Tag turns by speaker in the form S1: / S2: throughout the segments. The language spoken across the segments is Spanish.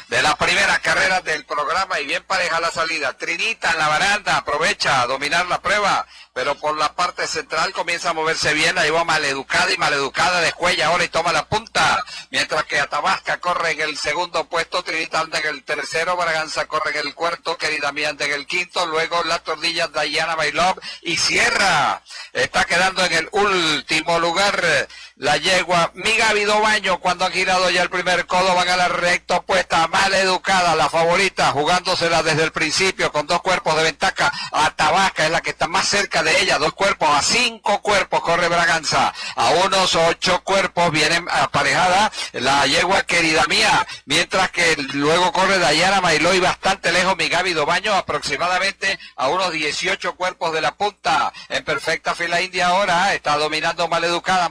S1: de la primera carrera del programa y bien pareja la salida. Trinita en la baranda, aprovecha a dominar la prueba, pero por la parte central comienza a moverse bien, ahí va Maleducada y Maleducada descuella ahora y toma la punta, mientras que Atabasca corre en el segundo puesto, Trinita anda en el tercero, Braganza corre en el cuarto, Querida Mía anda en el quinto, luego la tordilla Diana Bailov y cierra, está quedando en el último lugar la yegua Mi Gaby Dobaño. Cuando han girado ya el primer codo van a la recta opuesta, Maleducada, la favorita, jugándosela desde el principio con 2 cuerpos de ventaja. Atabasca es la que está más cerca de ella, 2 cuerpos, a 5 cuerpos corre Braganza, a unos 8 cuerpos viene aparejada la yegua Querida Mía, mientras que luego corre Dayana Mailó y bastante lejos Mi Gaby Dobaño, aproximadamente a unos 18 cuerpos de la punta. En perfecta fila india ahora está dominando Maleducada,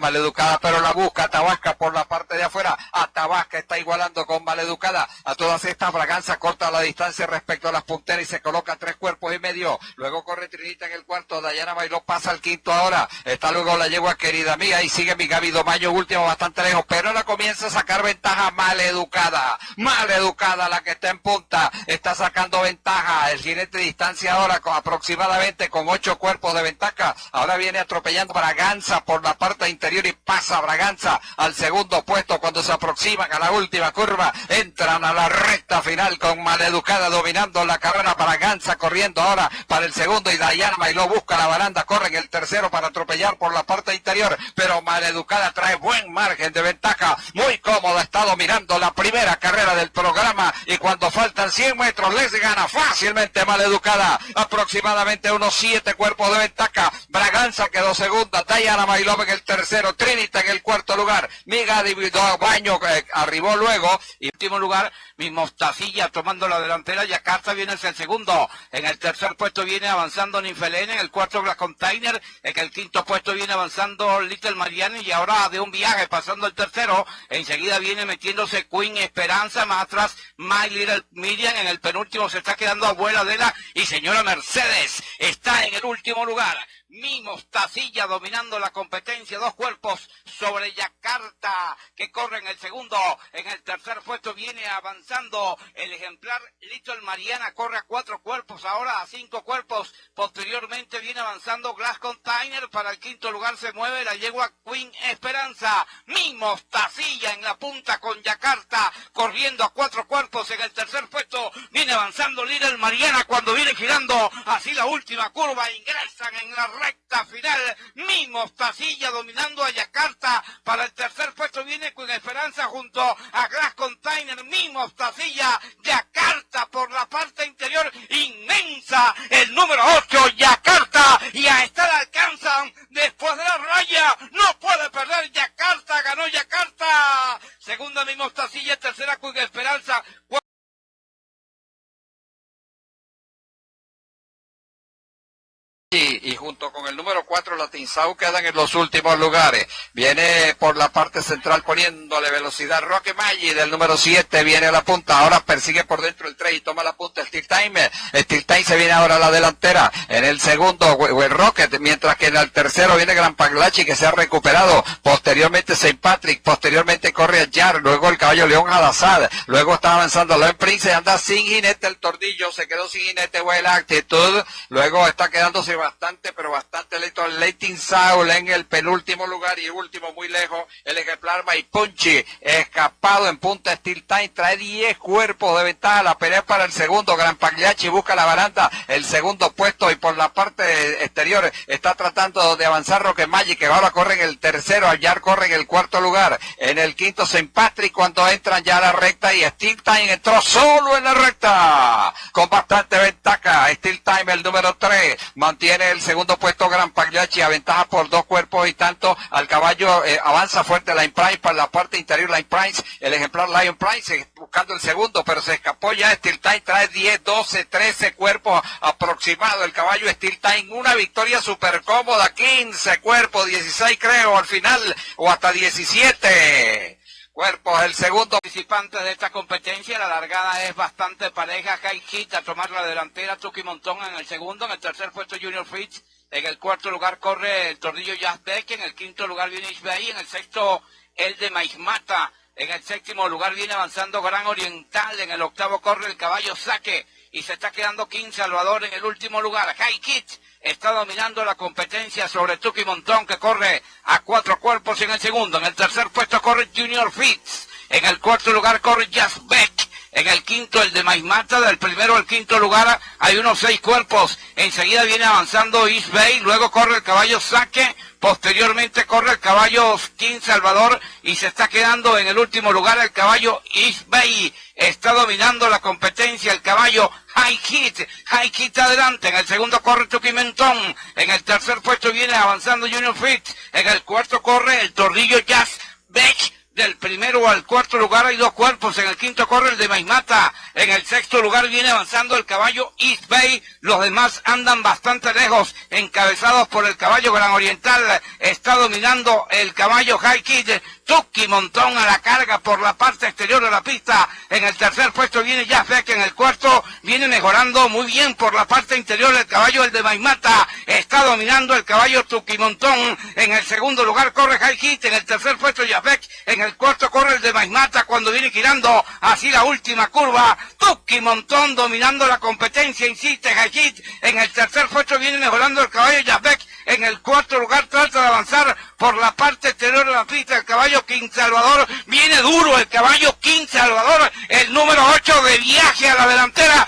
S1: pero la busca Atabasca por la parte de afuera. Atabasca está igualando con Maleducada. A todas estas, Braganza corta la distancia respecto a las punteras y se coloca 3 cuerpos y medio. Luego corre Trinita en el cuarto, Dayana Bailó pasa al quinto ahora. Está luego la yegua Querida Mía y sigue Mi Gaby Dobaño último, bastante lejos, pero ahora comienza a sacar ventaja Maleducada. Maleducada la que está en punta, está sacando ventaja. El jinete de distancia ahora aproximadamente con 8 cuerpos de ventaja. Ahora viene atropellando Braganza por la parte interior y pasa Braganza al segundo puesto cuando se aproximan a la última curva. Entran a la recta final con Maleducada dominando la carrera. Braganza corriendo ahora para el segundo y Dayana Bailó busca la baranda, corre en el tercero para atropellar por la parte interior, pero Maleducada trae buen margen de ventaja, muy cómoda, está dominando la primera carrera del programa y cuando faltan 100 metros les gana fácilmente Maleducada, aproximadamente unos 7 cuerpos de ventaja. Braganza quedó segunda, Dayana Bailó en el tercero, Trinita en el cuarto lugar, Mi Gaby Dobaño arribó luego y último lugar Mi Mostacilla tomando la delantera. Yakarta viene hacia el segundo, en el tercer puesto viene avanzando Ninfelene, en el cuarto Glass Container, en el quinto puesto viene avanzando Little Mariani y ahora de un viaje pasando el tercero, enseguida viene metiéndose Queen Esperanza, más atrás My Little Miriam, en el penúltimo se está quedando Abuela Adela y Señora Mercedes está en el último lugar. Mi Mostacilla dominando la competencia, 2 cuerpos sobre Yakarta que corre en el segundo, en el tercer puesto viene avanzando el ejemplar Little Mariana, corre a 4 cuerpos, ahora a 5 cuerpos, posteriormente viene avanzando Glass Container, para el quinto lugar se mueve la yegua Queen Esperanza. Mi Mostacilla en la punta con Yakarta, corriendo a 4 cuerpos, en el tercer puesto viene avanzando Little Mariana cuando viene girando así la última curva, ingresan en la recta final, Mi Mostacilla dominando a Yakarta, para el tercer puesto viene con Esperanza junto a Glass Container, Mi Mostacilla, Yakarta por la parte interior, inmensa, el número 8, Yakarta, y a esta la alcanzan después de la raya, no puede perder Yakarta, ganó Yakarta, segunda Mi Mostacilla, tercera con Esperanza, y junto con el número 4 la Tinsau quedan en los últimos lugares. Viene por la parte central poniéndole velocidad Roque Maggi del número 7, viene a la punta, ahora persigue por dentro el 3 y toma la punta Steel Time. Steel Time se viene ahora a la delantera, en el segundo Rocket, mientras que en el tercero viene Gran Paglachi que se ha recuperado, posteriormente Saint Patrick, posteriormente corre a Jar, luego el caballo León Hadasad, luego está avanzando León Prince, anda sin jinete el Tordillo, se quedó sin jinete Buena Actitud, luego está quedándose bastante lento el Leighton Saul en el penúltimo lugar y último muy lejos el ejemplar Maipunchi, escapado en punta Steel Time, trae 10 cuerpos de ventaja, la pelea para el segundo, Gran Pagliacci busca la baranda, el segundo puesto y por la parte exterior está tratando de avanzar Roque Maggi que ahora corre en el tercero, Allar corre en el cuarto lugar, en el quinto Saint Patrick cuando entran ya a la recta y Steel Time entró solo en la recta con bastante ventaja, Steel Time el número 3, mantiene el segundo puesto Gran Pagliacci, aventaja por 2 cuerpos y tanto al caballo, avanza fuerte Lion Price para la parte interior, Lion Price, el ejemplar Lion Price buscando el segundo, pero se escapó ya Steel Time, trae 10, 12, 13 cuerpos aproximado el caballo Steel Time, una victoria súper cómoda, 15 cuerpos, 16 creo al final, o hasta 17 cuerpos, el segundo participante de esta competencia. La largada es bastante pareja, Kai Hit a tomar la delantera, Tuki Montón en el segundo, en el tercer puesto Junior Fritz, en el cuarto lugar corre el Tordillo Jazz Beck, en el quinto lugar viene Isbey, en el sexto el de Maismata,
S2: En el séptimo lugar viene avanzando Gran Oriental. En el octavo corre el caballo Saque. Y se está quedando King Salvador en el último lugar. High Kid está dominando la competencia sobre Tuki Montón, que corre a 4 cuerpos en el segundo. En el tercer puesto corre Junior Fitz. En el cuarto lugar corre Just Beck. En el quinto, el de Maismata. Del primero al quinto lugar hay unos 6 cuerpos. Enseguida viene avanzando East Bay. Luego corre el caballo Saque. Posteriormente corre el caballo King Salvador. Y se está quedando en el último lugar el caballo East Bay. Está dominando la competencia el caballo High Kid adelante. En el segundo corre Tuki Montón. En el tercer puesto viene avanzando Junior Fitz. En el cuarto corre el Torrillo Just Beck. Del primero al cuarto lugar hay 2 cuerpos. En el quinto corre el de Maismata. En el sexto lugar viene avanzando el caballo East Bay. Los demás andan bastante lejos, encabezados por el caballo Gran Oriental. Está dominando el caballo High Kid. Tuki Montón a la carga por la parte exterior de la pista. En el tercer puesto viene Just Beck. En el cuarto viene mejorando muy bien por la parte interior el caballo el de Maismata. Está dominando el caballo Tuki Montón. En el segundo lugar corre High Kid. En el tercer puesto Just Beck. En el cuarto corre el de Maismata cuando viene girando así la última curva. Tuki Montón dominando la competencia, insiste High Kid. En el tercer puesto viene mejorando el caballo Just Beck. En el cuarto lugar trata de avanzar por la parte exterior de la pista el caballo King Salvador. Viene duro el caballo King Salvador, el número 8 de Viaje a la delantera.